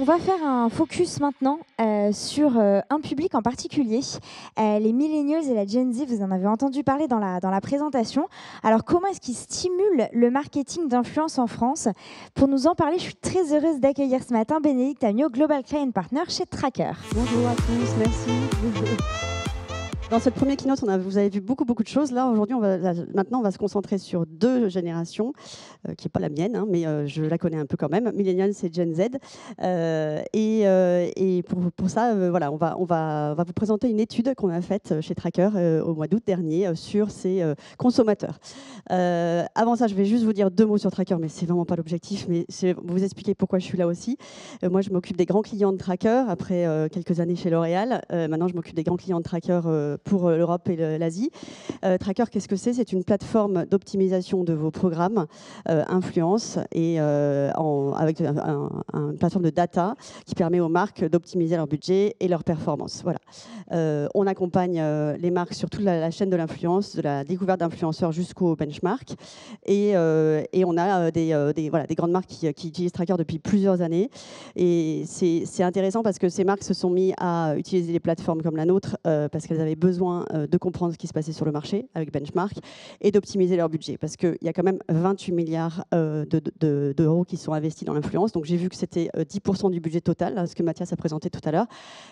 va faire un focus maintenant sur un public en particulier, les millennials et la Gen Z. Vous en avez entendu parler dans la présentation. Alors, comment est-ce qu'ils stimulent le marketing d'influence en France? Pour nous en parler, je suis très heureuse d'accueillir ce matin Bénédicte Agneau, Global Client Partner chez Tracker. Bonjour à tous, merci. Dans cette première keynote, vous avez vu beaucoup de choses. Là, aujourd'hui, maintenant, on va se concentrer sur deux générations, qui n'est pas la mienne, hein, mais je la connais un peu quand même, Millennials et Gen Z. Et pour ça, voilà, on va vous présenter une étude qu'on a faite chez Tracker au mois d'août dernier sur ces consommateurs. Avant ça, je vais juste vous dire deux mots sur Tracker, mais c'est vraiment pas l'objectif, mais c'est vous expliquer pourquoi je suis là aussi. Moi, je m'occupe des grands clients de Tracker après quelques années chez L'Oréal. Maintenant, je m'occupe des grands clients de Tracker pour l'Europe et l'Asie. Tracker, qu'est-ce que c'est? C'est une plateforme d'optimisation de vos programmes influence et avec une plateforme de data qui permet aux marques d'optimiser leur budget et leur performance. Voilà. On accompagne les marques sur toute la chaîne de l'influence, de la découverte d'influenceurs jusqu'au benchmark. Et on a des grandes marques qui utilisent Tracker depuis plusieurs années. Et c'est intéressant parce que ces marques se sont mis à utiliser des plateformes comme la nôtre parce qu'elles avaient besoin de comprendre ce qui se passait sur le marché avec Benchmark et d'optimiser leur budget parce qu'il y a quand même 28 milliards d'euros qui sont investis dans l'influence. Donc j'ai vu que c'était 10% du budget total, ce que Mathias a présenté tout à l'heure.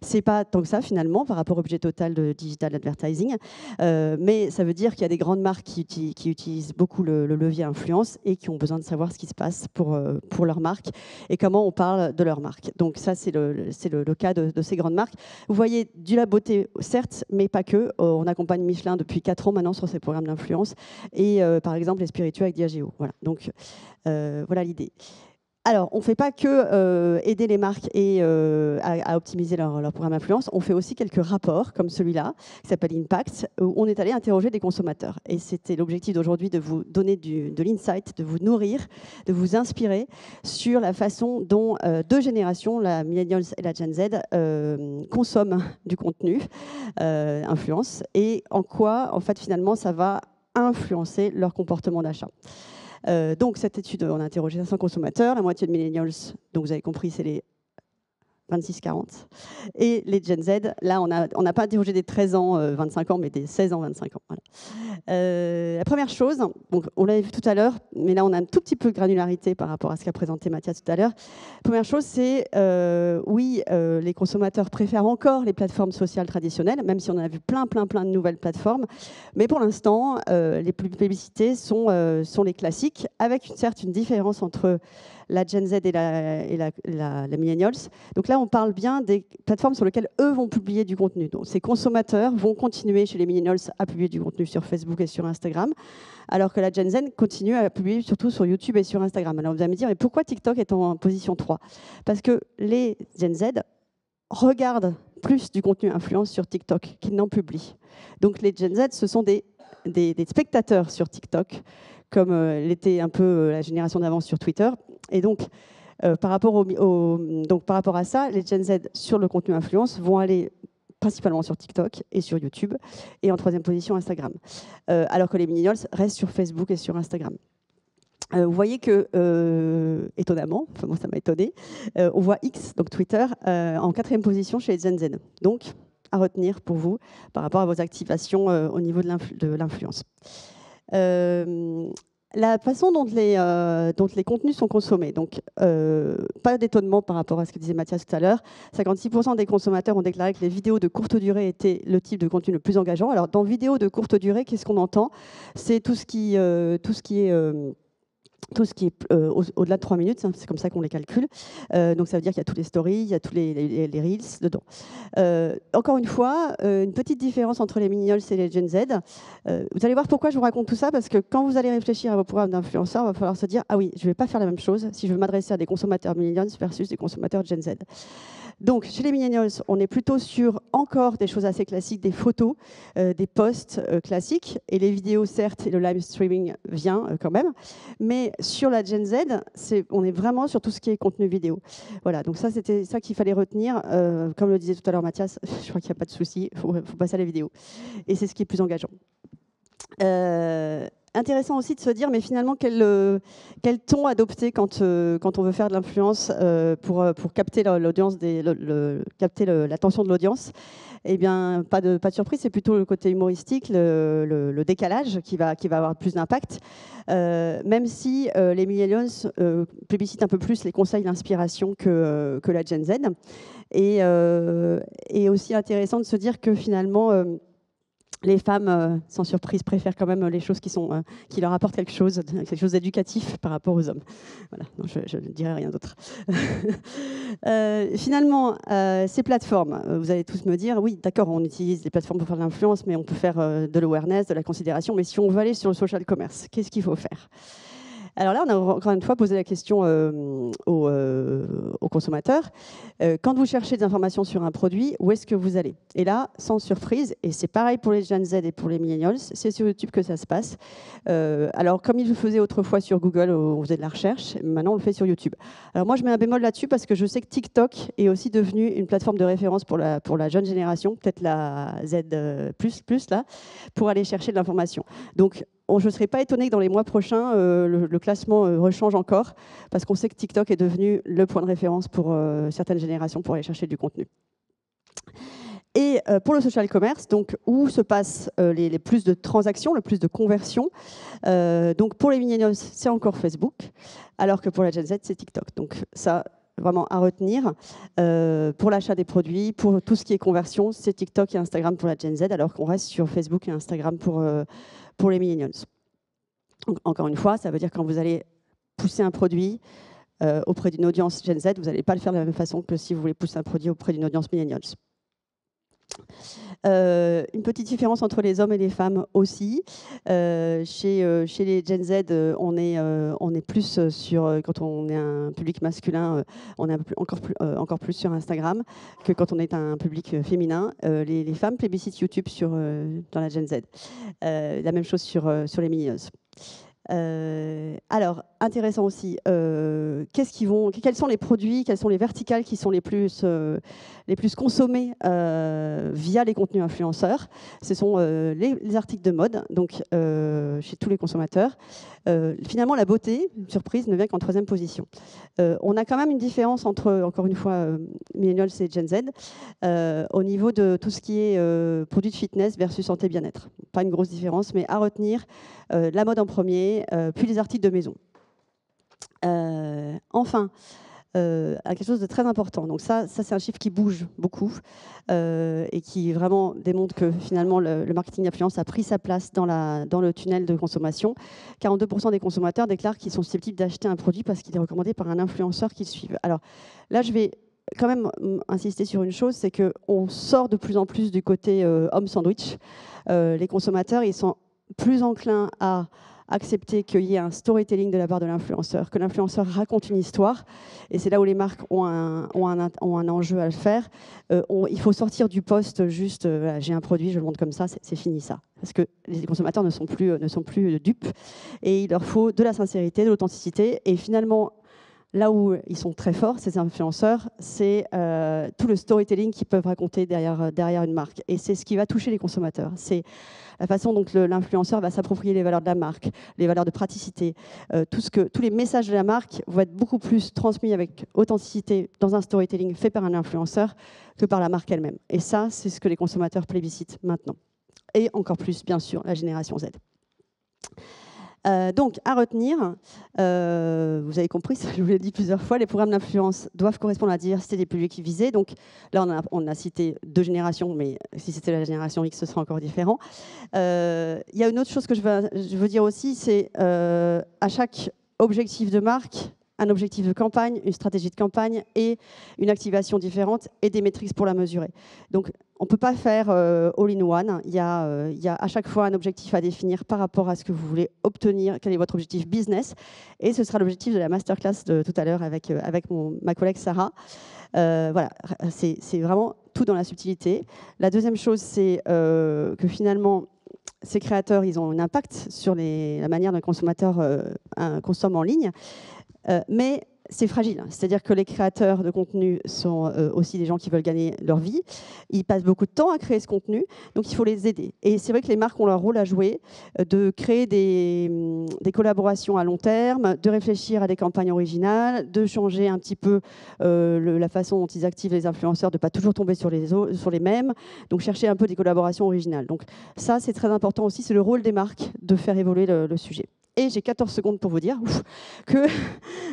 C'est pas tant que ça finalement par rapport au budget total de digital advertising, mais ça veut dire qu'il y a des grandes marques qui utilisent beaucoup le levier influence et qui ont besoin de savoir ce qui se passe pour leur marque et comment on parle de leur marque. Donc ça, c'est le cas de ces grandes marques. Vous voyez du la beauté, certes, mais pas que. On accompagne Michelin depuis 4 ans maintenant sur ses programmes d'influence et par exemple les spiritueux avec Diageo. Voilà, donc voilà l'idée. Alors, on ne fait pas que aider les marques et à optimiser leur programme d'influence, on fait aussi quelques rapports comme celui-là, qui s'appelle Impact, où on est allé interroger des consommateurs. Et c'était l'objectif d'aujourd'hui de vous donner de l'insight, de vous nourrir, de vous inspirer sur la façon dont deux générations, la Millennials et la Gen Z, consomment du contenu influence et en quoi, en fait, finalement, ça va influencer leur comportement d'achat. Donc, cette étude, on a interrogé 500 consommateurs, la moitié de millennials, donc vous avez compris, c'est les 26-40. Et les Gen Z, là, on n'a pas interrogé des 13 ans, 25 ans, mais des 16 ans, 25 ans. Voilà. La première chose, donc, on l'avait vu tout à l'heure, mais là, on a un tout petit peu de granularité par rapport à ce qu'a présenté Mathias tout à l'heure. La première chose, c'est, oui, les consommateurs préfèrent encore les plateformes sociales traditionnelles, même si on a vu plein de nouvelles plateformes. Mais pour l'instant, les publicités sont les classiques, avec certes une différence entre la Gen Z et la Millennials. Donc là, on parle bien des plateformes sur lesquelles eux vont publier du contenu. Donc ces consommateurs vont continuer chez les Millennials à publier du contenu sur Facebook et sur Instagram, alors que la Gen Z continue à publier surtout sur YouTube et sur Instagram. Alors vous allez me dire, mais pourquoi TikTok est en position 3? Parce que les Gen Z regardent plus du contenu influence sur TikTok qu'ils n'en publient. Donc les Gen Z, ce sont des spectateurs sur TikTok, comme l'était un peu la génération d'avant sur Twitter. Et donc, par rapport à ça, les Gen Z sur le contenu influence vont aller principalement sur TikTok et sur YouTube, et en troisième position, Instagram. Alors que les millennials restent sur Facebook et sur Instagram. Vous voyez que, étonnamment, enfin moi ça m'a étonné, on voit X, donc Twitter, en 4e position chez les Gen Z. Donc, à retenir pour vous par rapport à vos activations au niveau de l'influence. La façon dont les contenus sont consommés, donc pas d'étonnement par rapport à ce que disait Mathias tout à l'heure, 56% des consommateurs ont déclaré que les vidéos de courte durée étaient le type de contenu le plus engageant. Alors dans vidéos de courte durée, qu'est-ce qu'on entend? C'est tout ce qui est au-delà de 3 minutes, hein, c'est comme ça qu'on les calcule. Donc ça veut dire qu'il y a tous les stories, il y a tous les reels dedans. Encore une fois, une petite différence entre les millennials et les Gen Z. Vous allez voir pourquoi je vous raconte tout ça, parce que quand vous allez réfléchir à vos programmes d'influenceurs, il va falloir se dire, ah oui, je ne vais pas faire la même chose si je veux m'adresser à des consommateurs millennials versus des consommateurs Gen Z. Donc, chez les millennials, on est plutôt sur encore des choses assez classiques, des photos, des posts classiques, et les vidéos, certes, et le live streaming vient quand même. Mais sur la Gen Z, on est vraiment sur tout ce qui est contenu vidéo. Voilà, donc ça, c'était ça qu'il fallait retenir. Comme le disait tout à l'heure Mathias, je crois qu'il n'y a pas de souci, il faut passer à la vidéo. Et c'est ce qui est plus engageant. intéressant aussi de se dire, mais finalement, quel ton adopter quand on veut faire de l'influence pour capter l'audience, capter l'attention de l'audience. Eh bien, pas de surprise, c'est plutôt le côté humoristique, le décalage qui va avoir plus d'impact, même si les millennials plébiscitent un peu plus les conseils d'inspiration que la Gen Z. Et aussi intéressant de se dire que finalement, les femmes, sans surprise, préfèrent quand même les choses qui leur apportent quelque chose d'éducatif par rapport aux hommes. Voilà, non, je ne dirai rien d'autre. Finalement, ces plateformes, vous allez tous me dire, oui, d'accord, on utilise les plateformes pour faire de l'influence, mais on peut faire de l'awareness, de la considération. Mais si on veut aller sur le social commerce, qu'est-ce qu'il faut faire ? Alors là, on a encore une fois posé la question aux consommateurs. Quand vous cherchez des informations sur un produit, où est-ce que vous allez ? Et là, sans surprise, et c'est pareil pour les Gen Z et pour les millennials, c'est sur YouTube que ça se passe. Alors, comme ils le faisaient autrefois sur Google, on faisait de la recherche, maintenant on le fait sur YouTube. Alors moi, je mets un bémol là-dessus parce que je sais que TikTok est aussi devenu une plateforme de référence pour la jeune génération, peut-être la Z++, là, pour aller chercher de l'information. Donc, je ne serais pas étonnée que dans les mois prochains, le classement rechange encore, parce qu'on sait que TikTok est devenu le point de référence pour certaines générations pour aller chercher du contenu. Et pour le social commerce, donc, où se passent les plus de transactions, le plus de conversions, donc pour les millennials, c'est encore Facebook, alors que pour la Gen Z, c'est TikTok. Donc ça, vraiment à retenir. Pour l'achat des produits, pour tout ce qui est conversion, c'est TikTok et Instagram pour la Gen Z, alors qu'on reste sur Facebook et Instagram pour les millennials. Donc, encore une fois, ça veut dire quand vous allez pousser un produit auprès d'une audience Gen Z, vous n'allez pas le faire de la même façon que si vous voulez pousser un produit auprès d'une audience millennials. Une petite différence entre les hommes et les femmes aussi. Chez les Gen Z, on est plus sur, quand on est un public masculin, on est encore plus sur Instagram que quand on est un public féminin. Les femmes plébiscitent YouTube dans la Gen Z. La même chose sur les millennials. Alors, intéressant aussi, quels sont les produits, quels sont les verticales qui sont les plus consommés via les contenus influenceurs. Ce sont les articles de mode, donc chez tous les consommateurs. Finalement, la beauté, surprise, ne vient qu'en 3e position. On a quand même une différence entre, encore une fois, millennials et Gen Z, au niveau de tout ce qui est produits de fitness versus santé bien-être. Pas une grosse différence, mais à retenir, la mode en premier, puis les articles de maison. Enfin, à quelque chose de très important. Donc ça c'est un chiffre qui bouge beaucoup et qui vraiment démontre que finalement le marketing d'influence a pris sa place dans le tunnel de consommation. 42% des consommateurs déclarent qu'ils sont susceptibles d'acheter un produit parce qu'il est recommandé par un influenceur qu'ils suivent. Alors là, je vais quand même insister sur une chose, c'est qu'on sort de plus en plus du côté homme sandwich. Les consommateurs, ils sont plus enclins à accepter qu'il y ait un storytelling de la part de l'influenceur, que l'influenceur raconte une histoire, et c'est là où les marques ont un enjeu à le faire. Il faut sortir du poste juste j'ai un produit, je le montre comme ça, c'est fini ça. Parce que les consommateurs ne sont plus dupes, et il leur faut de la sincérité, de l'authenticité, et finalement, là où ils sont très forts, ces influenceurs, c'est tout le storytelling qu'ils peuvent raconter derrière une marque. Et c'est ce qui va toucher les consommateurs. C'est la façon dont l'influenceur va s'approprier les valeurs de la marque, les valeurs de praticité. Tous les messages de la marque vont être beaucoup plus transmis avec authenticité dans un storytelling fait par un influenceur que par la marque elle-même. Et ça, c'est ce que les consommateurs plébiscitent maintenant. Et encore plus, bien sûr, la génération Z. Donc, à retenir, vous avez compris, je vous l'ai dit plusieurs fois, les programmes d'influence doivent correspondre à la diversité des publics visés. Donc là, on a cité 2 générations, mais si c'était la génération X, ce serait encore différent. Il y a une autre chose que je veux dire aussi, c'est à chaque objectif de marque, un objectif de campagne, une stratégie de campagne et une activation différente et des métriques pour la mesurer. Donc, on ne peut pas faire all-in-one. Il y a à chaque fois un objectif à définir par rapport à ce que vous voulez obtenir, quel est votre objectif business. Et ce sera l'objectif de la masterclass de tout à l'heure avec ma collègue Sarah. Voilà, c'est vraiment tout dans la subtilité. La deuxième chose, c'est que finalement, ces créateurs, ils ont un impact sur la manière dont le consommateur consomme en ligne. Mais c'est fragile. C'est-à-dire que les créateurs de contenu sont aussi des gens qui veulent gagner leur vie. Ils passent beaucoup de temps à créer ce contenu, donc il faut les aider. Et c'est vrai que les marques ont leur rôle à jouer, de créer des collaborations à long terme, de réfléchir à des campagnes originales, de changer un petit peu la façon dont ils activent les influenceurs, de ne pas toujours tomber sur les mêmes, donc chercher un peu des collaborations originales. Donc ça, c'est très important aussi, c'est le rôle des marques de faire évoluer le sujet. Et j'ai 14 secondes pour vous dire que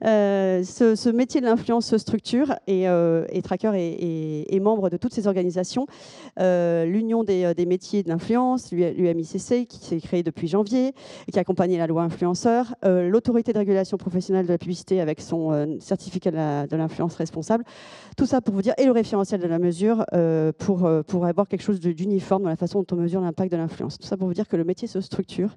ce métier de l'influence se structure et Tracker est membre de toutes ces organisations. L'Union des métiers de l'influence, l'UMICC, qui s'est créée depuis janvier et qui a accompagné la loi influenceur. L'autorité de régulation professionnelle de la publicité avec son certificat de l'influence responsable. Tout ça pour vous dire, et le référentiel de la mesure pour avoir quelque chose d'uniforme dans la façon dont on mesure l'impact de l'influence. Tout ça pour vous dire que le métier se structure.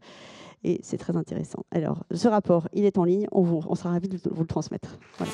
Et c'est très intéressant. Alors, ce rapport, il est en ligne. On sera ravis de vous le transmettre. Voilà.